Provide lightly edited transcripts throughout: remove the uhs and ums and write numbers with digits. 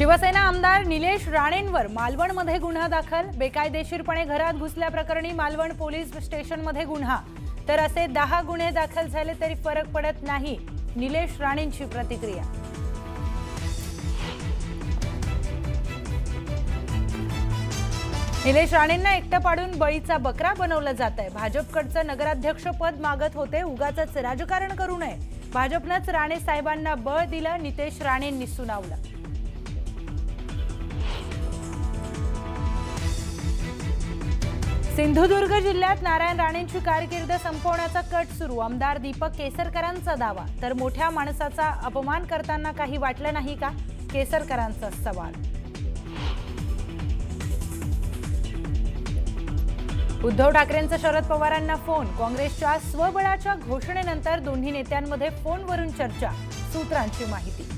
शिवसेना आमदार निलेश राणेंवर मालवणमध्ये गुन्हा दाखल। बेकायदेशीरपणे घरात घुसल्याप्रकरणी मालवण पोलीस स्टेशनमध्ये गुन्हा। तर असे 10 गुन्हे दाखल झाले तरी फरक पडत नाही, निलेश राणेंची प्रतिक्रिया। निलेश राणेंना एकटं पाडून बळीचा बकरा बनवलं जातंय। भाजपकडचं नगराध्यक्ष पद मागत होते, उगाचच राजकारण करू नये। भाजपनंच राणे साहेबांना बळ दिलं, नितेश राणेंनी सुनावलं। सिंधुदुर्ग जिल्ह्यात नारायण राणेंची कारकीर्द संपवण्याचा कट सुरू। आमदार दीपक केसरकरांचा दावा। तर मोठ्या माणसाचा अपमान करताना काही वाटलं नाही का, केसरकरांचा सवाल। उद्धव ठाकरेंचा शरद पवारांना फोन। काँग्रेसच्या स्वबळाच्या घोषणेनंतर दोन्ही नेत्यांमध्ये फोनवरून चर्चा, सूत्रांची माहिती।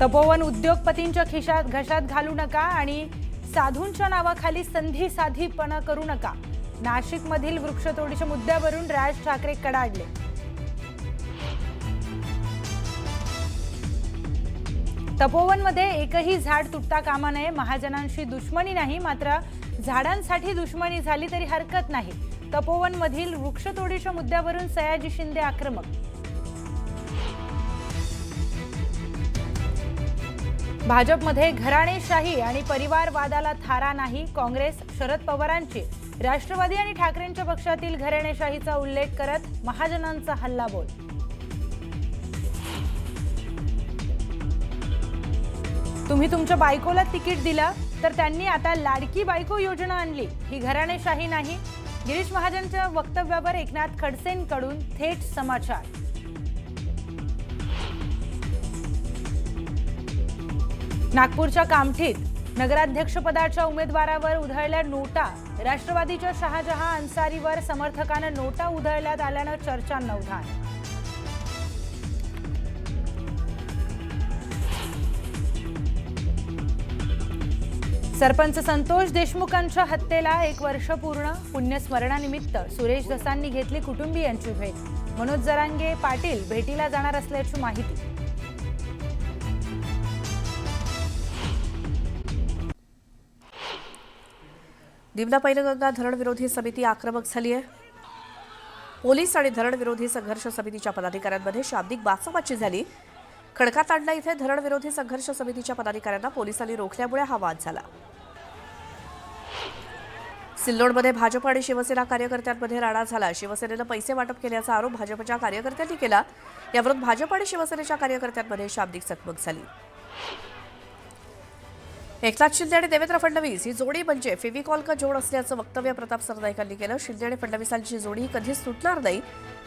तपोवन उद्योगपतींच्या खिशात घशात घालू नका आणि साधूंच्या नावाखाली संधी साधीपणा करू नका। नाशिकमधील वृक्षतोडीच्या मुद्द्यावरून राज ठाकरे कडाडले। तपोवनमध्ये एकही झाड तुटता कामा नये। महाजनांशी दुश्मनी नाही, मात्र झाडांसाठी दुश्मनी झाली तरी हरकत नाही। तपोवनमधील वृक्षतोडीच्या मुद्द्यावरून सयाजी शिंदे आक्रमक। भाजपमध्ये घराणेशाही आणि परिवारवादाला थारा नाही। काँग्रेस शरद पवारांची राष्ट्रवादी आणि ठाकरेंच्या पक्षातील घराणेशाहीचा उल्लेख करत महाजनांचा हल्लाबोल। तुम्ही तुमच्या बायकोला तिकीट दिलं तर त्यांनी आता लाडकी बायको योजना आणली, ही घराणेशाही नाही। गिरीश महाजनच्या वक्तव्यावर एकनाथ खडसेंकडून थेट समाचार। नागपूरच्या कामठीत नगराध्यक्षपदाच्या उमेदवारावर उधळल्या नोटा। राष्ट्रवादीच्या शहाजहां अन्सारीवर समर्थकांना नोटा उधळण्यात आल्यानं चर्चांना उधाण। सरपंच संतोष देशमुखांच्या हत्येला 1 वर्ष पूर्ण। पुण्यस्मरणानिमित्त सुरेश धसांनी घेतली कुटुंबीयांची भेट। मनोज जरांगे पाटील भेटीला जाणार असल्याची माहिती। दिवना पैनगंगा धरण विरोधी समिती आक्रमक झाली आहे। पोलीस आणि धरण विरोधी संघर्ष समितीच्या पदाधिकाऱ्यांमध्ये शाब्दिक बाचाबाची झाली। खडकातांडा इथे धरण विरोधी संघर्ष समितीच्या पदाधिकाऱ्यांना पोलिसांनी रोखल्यामुळे हा वाद झाला। सिल्लोडमध्ये भाजप आणि शिवसेना कार्यकर्त्यांमध्ये राडा झाला। शिवसेनेनं पैसे वाटप केल्याचा आरोप भाजपच्या कार्यकर्त्यांनी केला। यावरून भाजप आणि शिवसेनेच्या कार्यकर्त्यांमध्ये शाब्दिक चकमक झाली। एकनाथ शिंदे आणि देवेंद्र फडणवीस ही जोडी म्हणजे फेविकॉल का जोड असल्याचं वक्तव्य प्रताप सरनाईकांनी केलं। शिंदे आणि फडणवीसांची जोडी ही कधीच तुटणार नाही।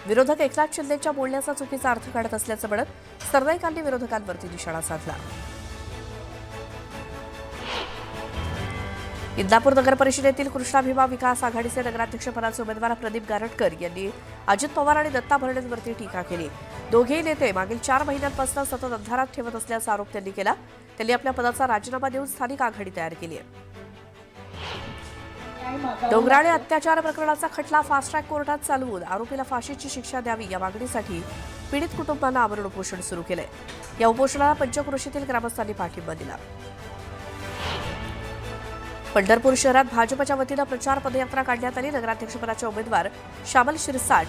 विरोधक एकनाथ शिंदेच्या बोलण्याचा चुकीचा अर्थ काढत असल्याचं म्हणत सरनाईकांनी विरोधकांवरती निशाणा साधला। इंदापूर नगर परिषदेतील कृष्णाभिमा विकास आघाडीचे नगराध्यक्षपदाचे उमेदवार प्रदीप गारटकर यांनी अजित पवार आणि दत्ता भरणेंवरती टीका केली। दोघेही नेते मागील 4 महिन्यांपासून सतत अंधारात ठेवत असल्याचा आरोप त्यांनी केला। त्यांनी आपल्या पदाचा राजीनामा देऊन स्थानिक आघाडी तयार केली आहे। डोंगराळे अत्याचार प्रकरणाचा खटला फास्ट ट्रॅक कोर्टात चालवून आरोपीला फाशीची शिक्षा द्यावी या मागणीसाठी पीडित कुटुंबांना आमरण उपोषण सुरू केलंय। या उपोषणाला पंचक्रोशीतील ग्रामस्थांनी पाठिंबा दिला। पंढरपूर शहरात भाजपच्या वतीनं प्रचार पदयात्रा काढण्यात आली। नगराध्यक्षपदाचे उमेदवार श्यामल शिरसाट,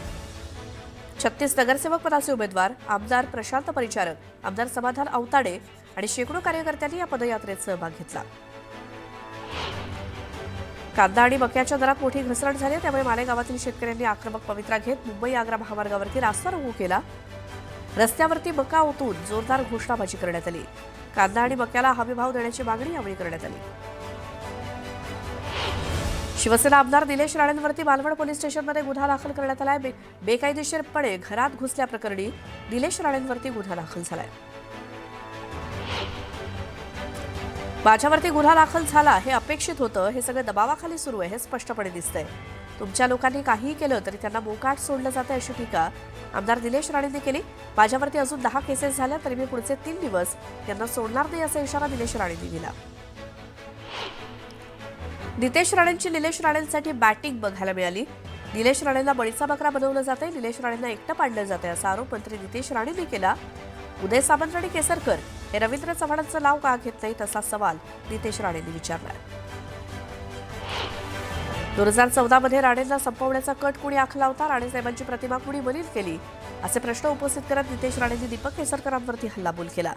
36 नगरसेवक पदाचे उमेदवार आमदार प्रशांत परिचारक, आमदार समाधान अवताडे आणि शेकडो कार्यकर्त्यांनी या पदयात्रेत सहभाग घेतला। कांदा आणि मक्याच्या दरात मोठी घसरण झाली, त्यामुळे मालेगावातील शेतकऱ्यांनी आक्रमक पवित्रा घेत मुंबई आग्रा महामार्गावरती रास्ता रोको केला। रस्त्यावरती मका ओतून जोरदार घोषणाबाजी करण्यात आली। कांदा आणि मक्याला हमीभाव देण्याची मागणी यावेळी करण्यात आली। शिवसेना आमदार निलेश राणेंवरती मालवण पोलीस स्टेशनमध्ये गुन्हा दाखल करण्यात आलाय। बेकायदेशीरपणे घरात घुसल्याप्रकरणी निलेश राणेंवरती गुन्हा दाखल झालाय। माझ्यावरती गुन्हा दाखल झाला हे अपेक्षित होतं, हे सगळं दबावाखाली सुरू आहे हे स्पष्टपणे दिसतंय। तुमच्या लोकांनी काहीही केलं तरी त्यांना मोकाट सोडलं जातं अशी टीका आमदार निलेश राणेंनी केली। माझ्यावरती अजून 10 केसेस झाल्या तरी मी पुढचे 3 दिवस त्यांना सोडणार नाही असा इशारा निलेश राणेंनी दिला। नितेश राणेंची निलेश राणेंसाठी बॅटिंग बघायला मिळाली। निलेश राणेंना बळीचा बकरा बनवलं जातंय, निलेश राणेंना एकटं पाडलं जातंय असा आरोप मंत्री नितेश राणेंनी केला. उदय सामंत आणि केसरकर हे रवींद्र चव्हाणांचं नाव का घेत नाहीत असा सवाल नितेश राणेंनी विचारला. 2014 मध्ये राणेंना संपवण्याचा कट कुणी आखला होता, राणेसाहेबांची प्रतिमा कुणी मलिन केली असे प्रश्न उपस्थित करत नितेश राणेंनी दीपक केसरकरांवरती हल्लाबोल केला.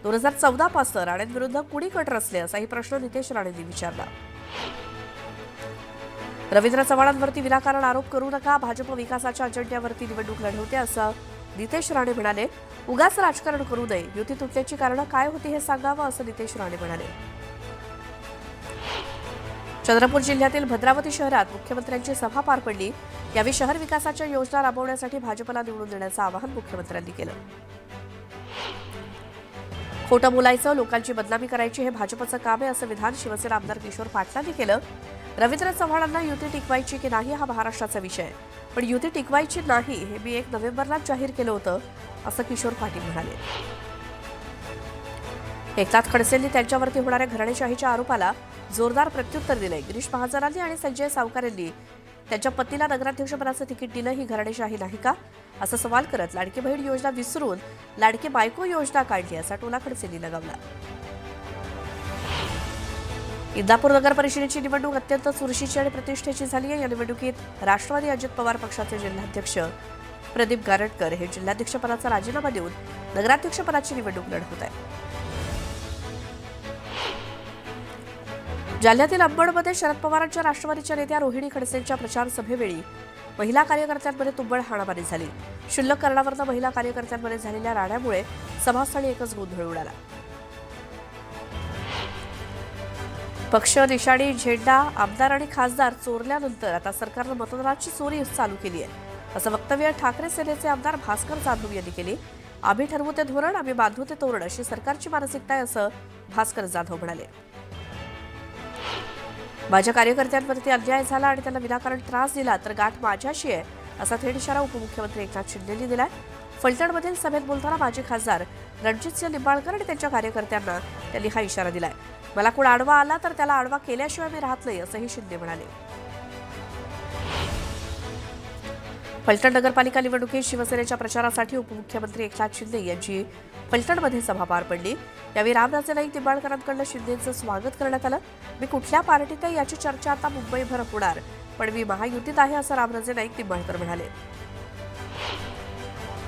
2014 पासून राणेंविरुद्ध कुणी कट रचले असाही प्रश्न नितेश राणेंनी विचारला. रवींद्र चव्हाणांवरती विनाकारण आरोप करू नका, भाजप विकासाच्या अजेंड्यावरती निवडणूक लढवते असं नितेश राणे म्हणाले. उगाच राजकारण करू नये, युती तुटण्याची कारणं काय होती हे सांगावं असं नितेश राणे म्हणाले. चंद्रपूर जिल्ह्यातील भद्रावती शहरात मुख्यमंत्र्यांची सभा पार पडली. यावेळी शहर विकासाच्या योजना राबवण्यासाठी भाजपला निवडून देण्याचं आवाहन मुख्यमंत्र्यांनी केलं. खोटं बोलायचं, लोकांची बदनामी करायची हे भाजपचं काम आहे असं विधान शिवसेना आमदार किशोर पाटलांनी केलं. रवींद्र चव्हाणांना युती टिकवायची की नाही हा महाराष्ट्राचा विषय आहे, पण युती टिकवायची नाही हे मी 1 नोव्हेंबरलाच जाहीर केलं होतं असं किशोर पाटील म्हणाले. एकनाथ खडसेंनी त्यांच्यावरती होणाऱ्या घराणेशाहीच्या आरोपाला जोरदार प्रत्युत्तर दिलंय. गिरीश महाजनांनी आणि संजय सावकार यांनी त्यांच्या पतीला नगराध्यक्षपदाचं तिकीट दिलं ही घराणेशाही नाही का असा सवाल करत लाडकी बहीण योजना विसरून लाडकी बायको योजना काढली असा टोला खडसेंनी लगावला. इंदापूर नगर परिषदेची निवडणूक अत्यंत चुरशीची आणि प्रतिष्ठेची झाली आहे. या निवडणुकीत राष्ट्रवादी अजित पवार पक्षाचे जिल्हाध्यक्ष प्रदीप गारटकर हे जिल्हाध्यक्षपदाचा राजीनामा देऊन नगराध्यक्षपदाची निवडणूक लढवत आहेत. जालन्यातील अंबडमध्ये शरद पवारांच्या राष्ट्रवादीच्या नेत्या रोहिणी खडसेंच्या प्रचार सभेवेळी महिला कार्यकर्त्यांमध्ये तुंबळ हाणामारी झाली. क्षुल्लक कारणावरून महिला कार्यकर्त्यांमध्ये झालेल्या राड्यामुळे सभास्थळी एकच गोंधळ उडाला. पक्ष, निशाणी, झेंडा, आमदार आणि खासदार चोरल्यानंतर आता सरकारनं मतदानाची चोरी चालू केली आहे असं वक्तव्य ठाकरे सेनेचे आमदार भास्कर जाधव यांनी केले. आम्ही ठरवू ते धोरण, आम्ही बांधू ते तोरण अशी सरकारची मानसिकता आहे असं भास्कर जाधव म्हणाले. माझ्या कार्यकर्त्यांवरती अन्याय झाला आणि त्यांना विनाकारण त्रास दिला तर गाठ माझ्याशी आहे असा थेट इशारा उपमुख्यमंत्री एकनाथ शिंदेंनी दिलाय. फलटणमधील सभेत बोलताना माजी खासदार रणजितसिंह निंबाळकर आणि त्यांच्या कार्यकर्त्यांना त्यांनी हा इशारा दिलाय. मला कोण आडवा आला तर त्याला आडवा केल्याशिवाय मी राहत नाही असंही शिंदे म्हणाले. फलटण नगरपालिका निवडणुकीत शिवसेनेच्या प्रचारासाठी उपमुख्यमंत्री एकनाथ शिंदे यांची फलटणमध्ये सभा पार पडली. यावेळी रामराजे नाईक निंबाळकरांकडून शिंदेंचं स्वागत करण्यात आलं. मी कुठल्या पार्टीत आहे याची चर्चा आता मुंबईभर होणार, पण मी महायुतीत आहे असं रामराजे नाईक निंबाळकर म्हणाले.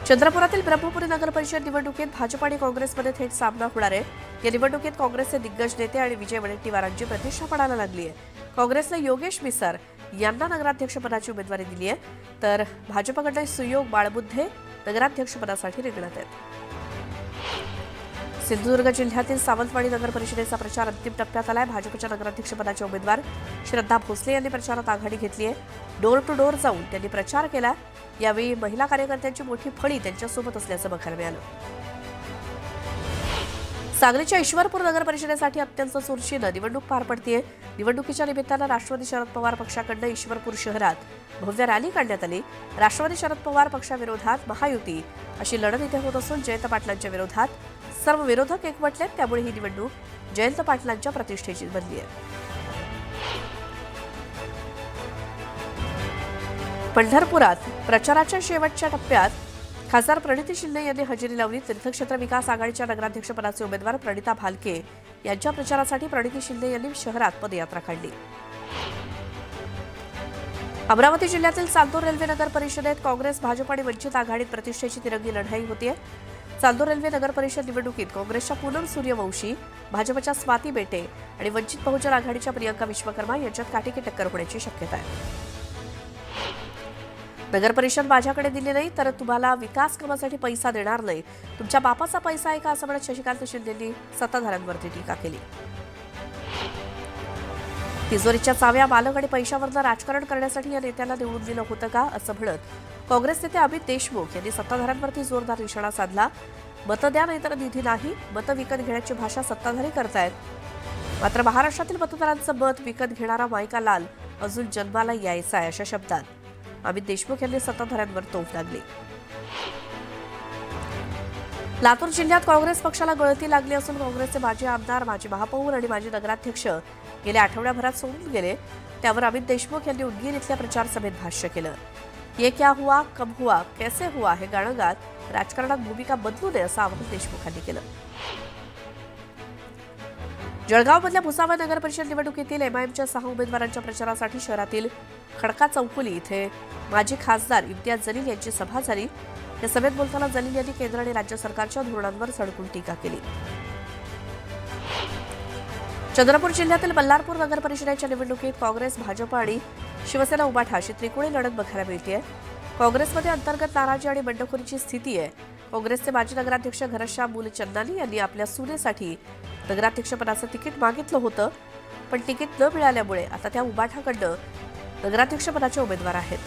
चंद्रपुरातील ब्रह्मपुरी नगर परिषद निवडणुकीत भाजप आणि काँग्रेसमध्ये थेट सामना होणार आहे. या निवडणुकीत काँग्रेसचे दिग्गज नेते आणि विजय वडेट्टीवारांची प्रतिष्ठा पणाला लागली आहे. काँग्रेसने योगेश मिसार यांना नगराध्यक्षपदाची उमेदवारी दिली आहे, तर भाजपकडे सुयोग बाळबुद्धे नगराध्यक्षपदासाठी रिंगणात आहेत. सिंधुदुर्ग जिल्ह्यातील सावंतवाडी नगर परिषदेचा प्रचार अंतिम टप्प्यात आलाय. भाजपच्या नगराध्यक्षपदाच्या उमेदवार श्रद्धा भोसले यांनी प्रचारात आघाडी घेतली आहे. डोर टू डोर जाऊन त्यांनी प्रचार केला. यावेळी महिला कार्यकर्त्यांची मोठी फळी त्यांच्यासोबत असल्याचं बघायला मिळालं. सांगलीच्या ईश्वरपूर नगर परिषदेसाठी अत्यंत चुरशीनं निवडणूक पार पडतीये. निवडणुकीच्या निमित्तानं राष्ट्रवादी शरद पवार पक्षाकडनं ईश्वरपूर शहरात भव्य रॅली काढण्यात आली. राष्ट्रवादी शरद पवार पक्षाविरोधात महायुती अशी लढत इथे होत असून जयंत पाटलांच्या विरोधात सर्व विरोधक एकवटलेत. त्यामुळे ही निवडणूक जयंत पाटलांच्या प्रतिष्ठेची बनली आहे. पंढरपुरात प्रचाराच्या शेवटच्या टप्प्यात खासदार प्रणिती शिंदे यांनी हजेरी लावली. तीर्थक्षेत्र विकास आघाडीच्या नगराध्यक्षपदाचे उमेदवार प्रणिता भालके यांच्या प्रचारासाठी प्रणिती शिंदे यांनी शहरात पदयात्रा काढली. अमरावती जिल्ह्यातील चांदूर रेल्वे नगर परिषदेत काँग्रेस, भाजप आणि वंचित आघाडीत प्रतिष्ठेची तिरंगी लढाई होतीये. चांदूर रेल्वे नगर परिषद निवडणुकीत काँग्रेसच्या पूनम सूर्यवंशी, भाजपच्या स्वाती बेटे आणि वंचित बहुजन आघाडीच्या प्रियंका विश्वकर्मा यांच्यात काटेकी टक्कर होण्याची शक्यता आहे. नगर परिषद माझ्याकडे दिली नाही तर तुम्हाला विकास कामासाठी पैसा देणार नाही, तुमच्या बापाचा पैसा आहे का असं म्हणत शशिकांत शिंदेंनी सत्ताधाऱ्यांवरती टीका केली. तिजोरीच्या चाव्या मालक आणि पैशावरनं राजकारण करण्यासाठी या नेत्याला निवडून दिलं होतं का असं म्हणत काँग्रेस नेते अमित देशमुख यांनी सत्ताधाऱ्यांवरती जोरदार निशाणा साधला. मतं द्या नाहीतर निधी नाही, मतं विकत घेण्याची भाषा सत्ताधारी करतायत. मात्र महाराष्ट्रातील मतदारांचं मत विकत घेणारा मायका लाल अजून जन्माला यायचा आहे अशा शब्दात अमित देशमुख यांनी सत्ताधाऱ्यांवर तोफ लागली. लातूर जिल्ह्यात काँग्रेस पक्षाला गळती लागली असून काँग्रेसचे माजी आमदार, माजी महापौर आणि माजी नगराध्यक्ष गेल्या आठवड्याभरात सोडून गेले. त्यावर अमित देशमुख यांनी उदगीर इथल्या प्रचार सभेत भाष्य केलं. ये क्या हुआ, कब हुआ, कैसे हुआ हे गाणं गात राजकारणात भूमिका बदलू नये असं आवाहन देशमुखांनी केलं. जळगावमधल्या भुसावळ नगर परिषद निवडणुकीतील एमआयएमच्या 6 उमेदवारांच्या प्रचारासाठी शहरातील खडका चौफुली इथे माजी खासदार इम्तियाज जलील यांची सभा झाली. या सभेत बोलताना जलील यांनी केंद्र आणि राज्य सरकारच्या धोरणांवर सडकून टीका केली. चंद्रपूर जिल्ह्यातील बल्लारपूर नगर परिषदेच्या निवडणुकीत काँग्रेस, भाजप आणि शिवसेना उबाठा अशी त्रिकोणी लढत बघायला मिळतेय. काँग्रेसमध्ये अंतर्गत नाराजी आणि बंडखोरीची स्थिती आहे. काँग्रेसचे माजी नगराध्यक्ष घनश्याम मूलचंदानी यांनी आपल्या सुनेसाठी नगराध्यक्षपदाचं तिकीट मागितलं होतं, पण तिकीट न मिळाल्यामुळे आता त्या उबाठाकडनं नगराध्यक्षपदाचे उमेदवार आहेत.